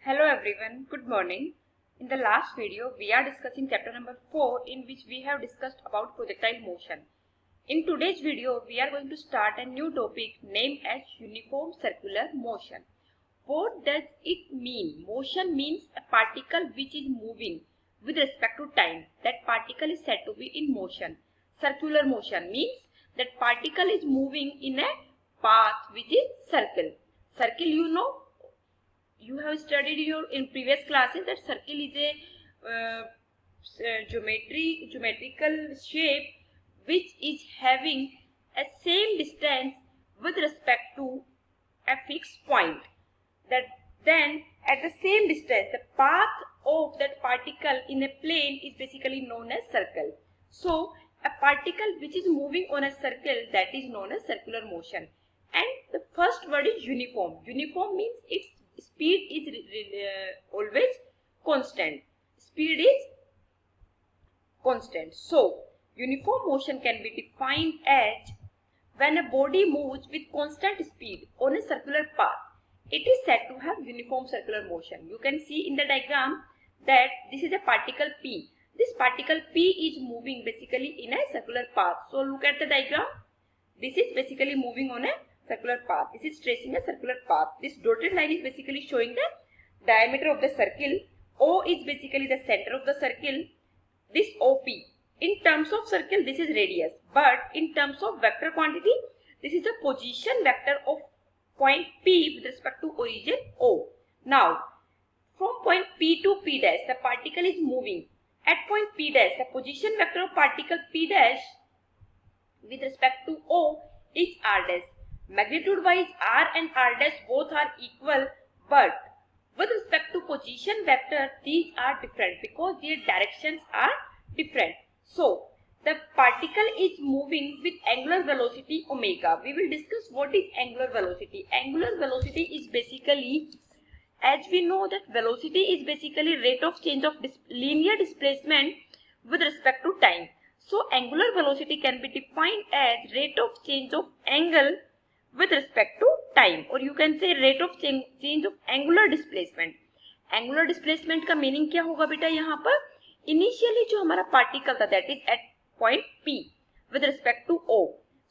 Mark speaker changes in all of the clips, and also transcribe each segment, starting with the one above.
Speaker 1: Hello everyone, good morning. In the last video, we are discussing chapter number 4 in which we have discussed about projectile motion. In today's video, we are going to start a new topic named as uniform circular motion. What does it mean? Motion means a particle which is moving with respect to time. That particle is said to be in motion. Circular motion means that particle is moving in a path which is circle. Circle, you have studied in previous classes that circle is a geometrical shape which is having a same distance with respect to a fixed point. That then at the same distance the path of that particle in a plane is basically known as circle. So a particle which is moving on a circle, that is known as circular motion. And the first word is uniform. Uniform means its speed is always constant. Speed is constant. So uniform motion can be defined as when a body moves with constant speed on a circular path. It is said to have uniform circular motion. You can see in the diagram that this is a particle P. This particle P is moving basically in a circular path. So look at the diagram. This is basically moving on a circular path. This is tracing a circular path. This dotted line is basically showing the diameter of the circle. O is basically the center of the circle. This OP. In terms of circle, this is radius. But in terms of vector quantity, this is the position vector of point P with respect to origin O. Now, from point P to P dash, the particle is moving. At point P dash, the position vector of particle P dash with respect to O is R dash. Magnitude wise, R and R dash both are equal, but with respect to position vector, these are different because their directions are different. So, the particle is moving with angular velocity omega. We will discuss what is angular velocity. Angular velocity is basically, as we know that velocity is basically rate of change of linear displacement with respect to time. So, angular velocity can be defined as rate of change of angle with respect to time, or you can say rate of change of angular displacement. Angular displacement का meaning क्या होगा बेटा? यहाँ पर initially जो हमारा particle था that is at point P with respect to O.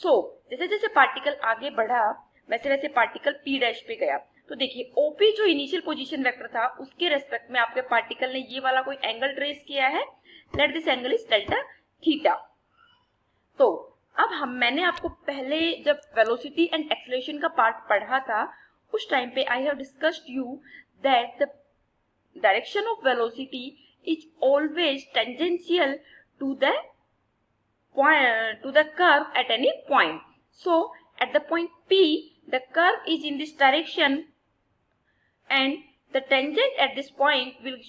Speaker 1: So जैसे जैसे पार्टिकल आगे बढ़ा वैसे वैसे पार्टिकल P डैश पे गया. तो देखिए OP जो इनिशियल पोजीशन वेक्टर था उसके रेस्पेक्ट में आपके पार्टिकल ने ये वाला कोई एंगल ट्रेस किया है. Let this angle is delta theta. तो अब मैंने आपको पहले जब वेलोसिटी एंड एक्सेलरेशन का पार्ट पढ़ा था उस टाइम पे I have discussed you that the direction of velocity is always tangential to the curve at any point. So at the point P, the curve is in this direction and the tangent at this point will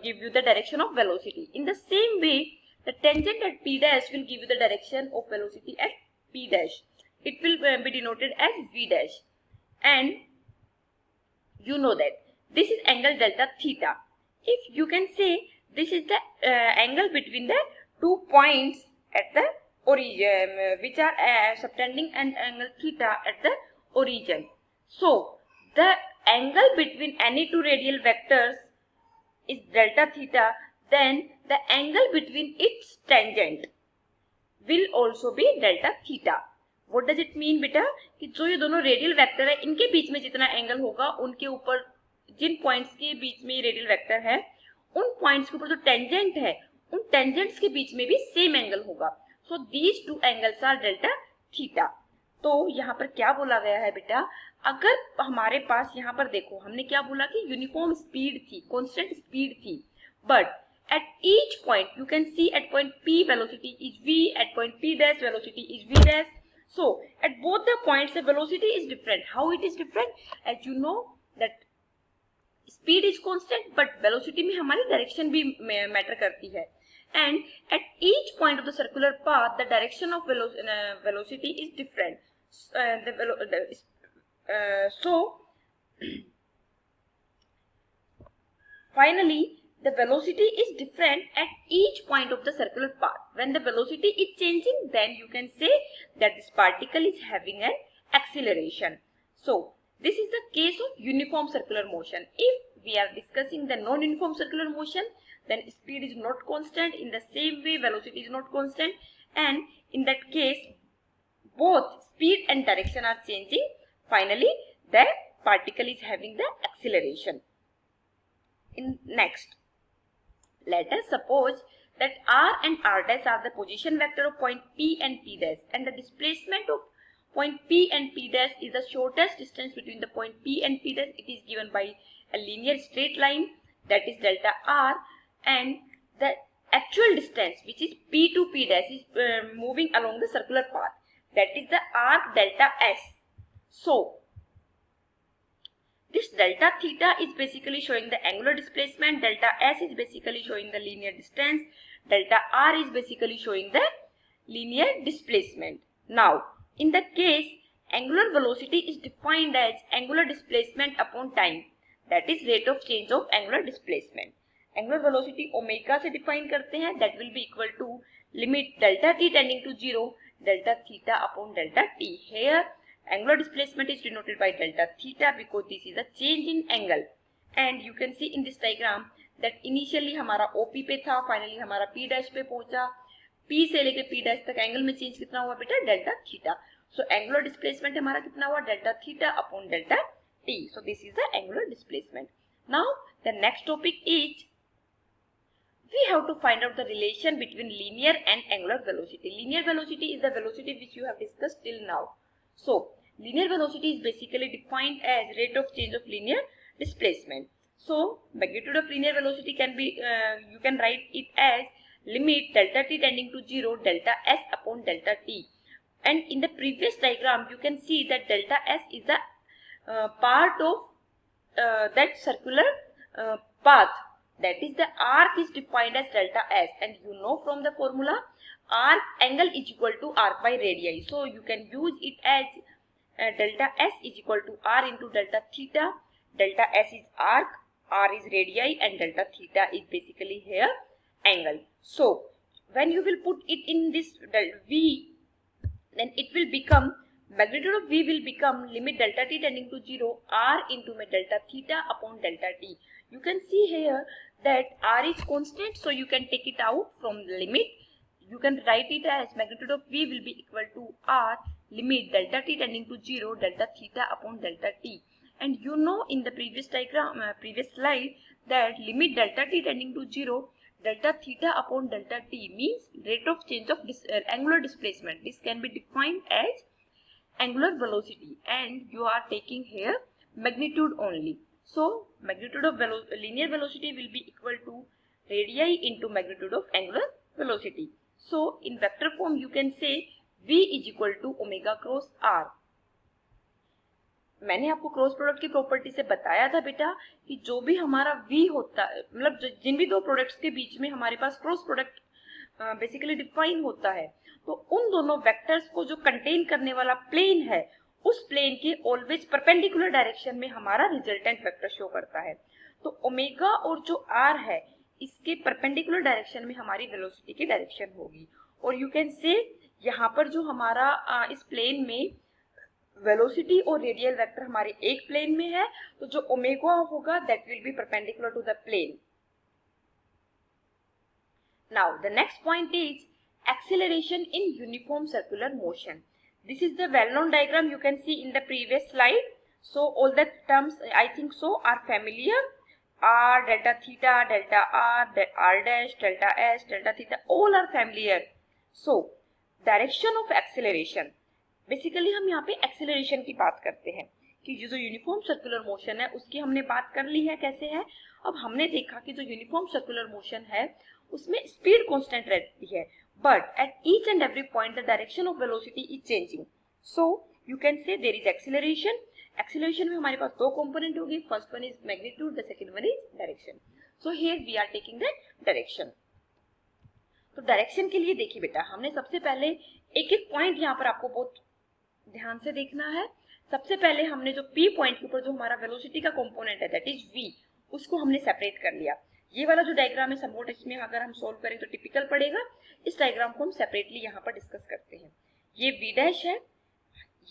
Speaker 1: give you the direction of velocity. In the same way, the tangent at P dash will give you the direction of velocity at P dash. It will be denoted as V dash. And you know that this is angle delta theta. If you can say this is the angle between the 2 points at the origin, which are subtending an angle theta at the origin. So the angle between any two radial vectors is delta theta. Then the angle between its tangent will also be delta theta. What does it mean बेटा? कि जो ये दोनों radial vector है इनके बीच में जितना angle होगा उनके ऊपर जिन पॉइंट्स के बीच में रेडियल वेक्टर है उन पॉइंट्स के ऊपर जो टेंजेंट है उन टेंजेंट्स के बीच में भी सेम एंगल होगा. So these two angles R delta theta. तो यहाँ पर क्या बोला गया है बेटा? अगर हमारे पास यहाँ पर देखो हमने क्या बोला कि यूनिफॉर्म स्पीड थी, कांस्टेंट स्पीड थी, but at each point you can see at point P velocity is V, at point P dash velocity is V dash. So at both the points the velocity is different. How it is different? As you know that speed is constant but velocity में हमारी direction भी matter करती है. And at each point of the circular path the direction of velocity is different. So finally the velocity is different at each point of the circular path. When the velocity is changing, then you can say that this particle is having an acceleration. So This is the case of uniform circular motion. If we are discussing the non-uniform circular motion, then speed is not constant. In the same way, velocity is not constant, and in that case both speed and direction are changing. Finally, the particle is having the acceleration. Next, let us suppose that r and r dash are the position vector of point P and P dash, and the displacement of point P and P dash is the shortest distance between the point P and P dash. It is given by a linear straight line, that is delta r, and the actual distance, which is P to P dash, is moving along the circular path, that is the arc delta s. So this delta theta is basically showing the angular displacement, delta s is basically showing the linear distance, delta r is basically showing the linear displacement. Now, in the case, angular velocity is defined as angular displacement upon time, that is rate of change of angular displacement. Angular velocity omega से define करते हैं, that will be equal to limit delta t tending to 0, delta theta upon delta t. Here, angular displacement is denoted by delta theta because this is a change in angle. And you can see in this diagram that initially हमारा OP पे था, finally हमारा P dash पे पहुंचा. P से लेके P dash तक angle में चेंज कितना हुआ बेटा? Delta theta. So angular displacement हमारा कितना हुआ? Delta theta upon delta t. So this is the angular displacement. Now the next topic is we have to find out the relation between linear and angular velocity. Linear velocity is the velocity which you have discussed till now. So linear velocity is basically defined as rate of change of linear displacement. So magnitude of linear velocity can be, you can write it as limit delta t tending to 0, delta s upon delta t. And in the previous diagram, you can see that delta s is the part of that circular path. That is, the arc is defined as delta s, and you know from the formula arc angle is equal to arc by radii. So you can use it as delta s is equal to r into delta theta. Delta s is arc, r is radii, and delta theta is basically here angle. So when you will put it in this v, then it will become, magnitude of v will become limit delta t tending to 0, r into delta theta upon delta t. You can see here that r is constant, so you can take it out from the limit. You can write it as magnitude of v will be equal to r limit delta t tending to 0, delta theta upon delta t. And you know in the previous diagram, previous slide, that limit delta t tending to 0, delta theta upon delta t means rate of change of angular displacement. This can be defined as angular velocity, and you are taking here magnitude only. So magnitude of linear velocity will be equal to radii into magnitude of angular velocity. So in vector form you can say v is equal to omega cross r. मैंने आपको cross product की property से बताया था बेटा कि जो भी हमारा v होता है, मतलब जिन भी दो प्रोडक्ट्स के बीच में हमारे पास क्रॉस प्रोडक्ट बेसिकली डिफाइन होता है, तो उन दोनों वेक्टर्स को जो कंटेन करने वाला प्लेन है, उस प्लेन के ऑलवेज परपेंडिकुलर डायरेक्शन में हमारा रिजल्टेंट वेक्टर शो करता है. तो ओमेगा और जो r है, इसके परपेंडिकुलर डायरेक्शन में हमारी वेलोसिटी की डायरेक्शन होगी. और यू कैन से यहाँ पर जो हमारा इस प्लेन में वेलोसिटी और रेडियल वेक्टर हमारे एक प्लेन में है, तो जो ओमेगा होगा that will be perpendicular to the plane. Now the next point is acceleration in uniform circular motion. This is the well-known diagram you can see in the previous slide. So all the terms I think so are familiar. R, delta theta, delta r, r dash, delta s, delta theta, all are familiar. So direction of acceleration. Basically हम यहाँ पे acceleration की बात करते हैं कि जो uniform circular motion है उसकी हमने बात कर ली है कैसे है. अब हमने देखा कि जो यूनिफॉर्म सर्कुलर मोशन है उसमें स्पीड कांस्टेंट रहती है, but at each and every point the direction of velocity is changing. So you can say there is acceleration. Acceleration में हमारे पास दो component होगी. First one is magnitude, the second one is direction. So here we are taking the direction. तो direction के लिए देखिए बेटा, हमने सबसे पहले एक एक पॉइंट यहाँ पर आपको बहुत ध्यान से देखना है. सबसे पहले हमने जो P पॉइंट के ऊपर जो हमारा वेलोसिटी का कंपोनेंट है दैट इज V, उसको हमने सेपरेट कर लिया. ये वाला जो डायग्राम है समवॉट इसमें अगर हम सोल्व करें तो टिपिकल पड़ेगा. इस डायग्राम को हम सेपरेटली यहाँ पर डिस्कस करते हैं. ये V डैश है,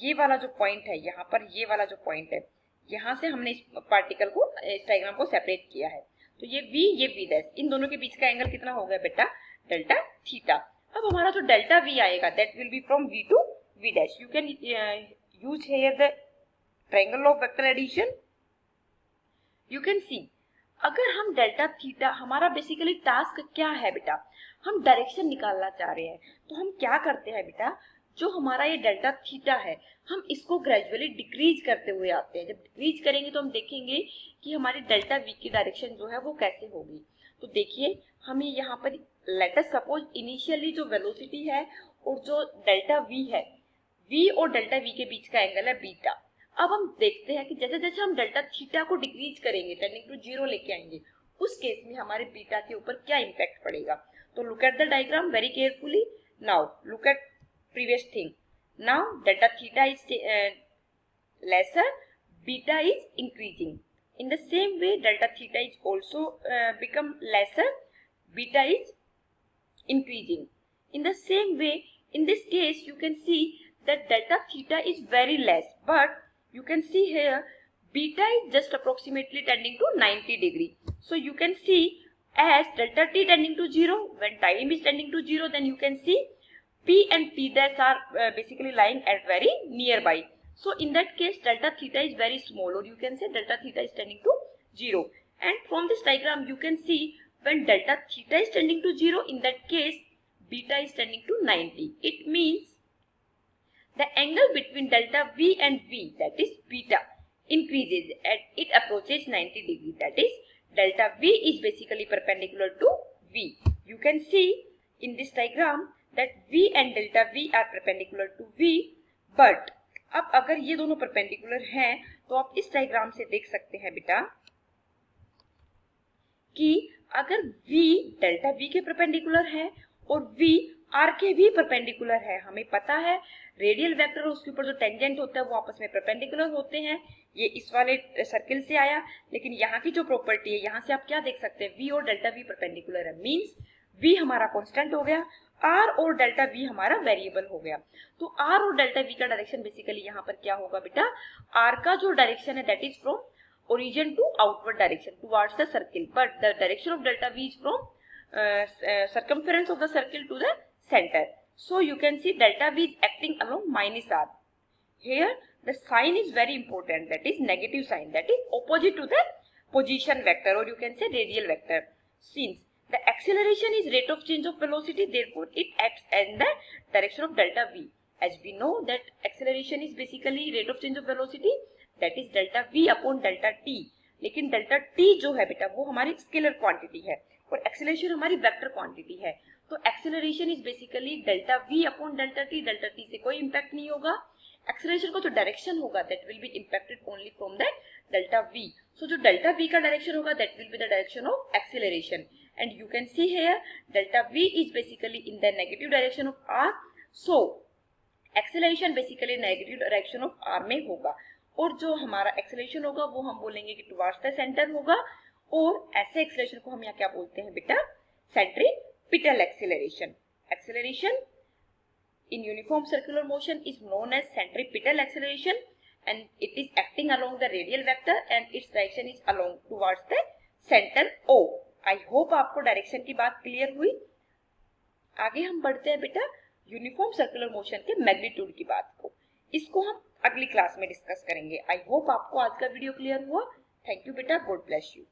Speaker 1: ये वाला जो पॉइंट है यहाँ पर, ये वाला जो पॉइंट है यहाँ से हमने इस पार्टिकल को, इस डायग्राम को सेपरेट किया है। तो ये v, ये v डैश, इन दोनों के बीच का एंगल कितना हो गया बेटा, डेल्टा थीटा। अब हमारा जो डेल्टा v आएगा that will be from v to v dash. You can use here the triangle of vector addition. You can see, अगर हम डेल्टा थीटा, हमारा बेसिकली टास्क क्या है बेटा, हम डायरेक्शन निकालना चाह रहे हैं। तो हम क्या करते हैं बेटा, जो हमारा ये डेल्टा थीटा है हम इसको ग्रेजुअली डिक्रीज करते हुए आते हैं। जब डिक्रीज करेंगे तो हम देखेंगे कि हमारी डेल्टा वी की डायरेक्शन जो है वो कैसे होगी। तो देखिए हमें यहाँ पर लेट अस सपोज इनिशियली जो वेलोसिटी है और जो डेल्टा वी है, वी और डेल्टा वी के बीच का एंगल है बीटा। अब हम देखते हैं कि जैसे जैसे हम डेल्टा थीटा को डिक्रीज करेंगे, टेंडिंग टू जीरो लेके आएंगे, उस केस में हमारे बीटा के ऊपर क्या इम्पैक्ट पड़ेगा। तो look at the diagram very carefully. Now look at previous thing. Now delta theta is lesser, beta is increasing. In the same way delta theta is also become lesser, beta is increasing. In the same way, in this case you can see that delta theta is very less, but you can see here beta is just approximately tending to 90 degree. So you can see as delta t tending to 0, when time is tending to 0, then you can see P and P dash are basically lying at very nearby. So in that case delta theta is very small, or you can say delta theta is tending to 0. And from this diagram you can see when delta theta is tending to 0, in that case beta is tending to 90. It means the angle between delta V and V, that is beta, increases and it approaches 90 degree. That is delta V is basically perpendicular to V. You can see in this diagram that V and delta V are perpendicular to V, but अब अगर ये दोनों perpendicular हैं तो आप इस diagram से देख सकते हैं बेटा कि अगर V डेल्टा V के परपेंडिकुलर है और V R के भी परपेंडिकुलर है, हमें पता है रेडियल वेक्टर और उसके ऊपर जो टेंजेंट होता है वो आपस में परपेंडिकुलर होते हैं। ये इस वाले सर्किल से आया, लेकिन यहाँ की जो प्रॉपर्टी है, यहाँ से आप क्या देख सकते हैं, V और डेल्टा V परपेंडिकुलर है, मीन्स V हमारा कांस्टेंट हो गया, R और डेल्टा V हमारा वेरिएबल हो गया। तो R और डेल्टा V का डायरेक्शन बेसिकली यहाँ पर क्या होगा बेटा, R का जो डायरेक्शन है that is from origin to outward direction towards the circle, but the direction of delta V is from circumference of the circle to the center. So you can see delta V is acting along minus R. Here the sign is very important, that is negative sign, that is opposite to the position vector, or you can say radial vector. Since the acceleration is rate of change of velocity, therefore it acts in the direction of delta V. As we know that acceleration is basically rate of change of velocity, that is delta V upon delta t. लेकिन delta t जो है बेटा वो हमारी scalar quantity है और acceleration हमारी vector quantity है। तो acceleration is basically delta v upon delta t से कोई इम्पैक्ट नहीं होगा। एक्सेलरेशन का जो डायरेक्शन होगा that will be impacted only from that delta v। सो जो डेल्टा v का डायरेक्शन होगा that will be the direction of acceleration, and you can see here delta v is basically in the negative direction of r। So acceleration basically negative direction of r में होगा, और जो हमारा acceleration होगा वो हम बोलेंगे कि टुवर्ड्स द सेंटर होगा, और ऐसे एक्सेलरेशन को हम यहाँ क्या बोलते हैं बेटा, centripetal acceleration. Acceleration in uniform circular motion is known as centripetal acceleration, and it is acting along the radial vector and its direction is along towards the center O. I hope आपको direction की बात clear हुई। आगे हम बढ़ते हैं बेटा uniform circular motion के मैग्नीट्यूड की बात को, इसको हम अगली क्लास में डिस्कस करेंगे। आई होप आपको आज का वीडियो क्लियर हुआ। थैंक यू बेटा, गॉड ब्लेस यू।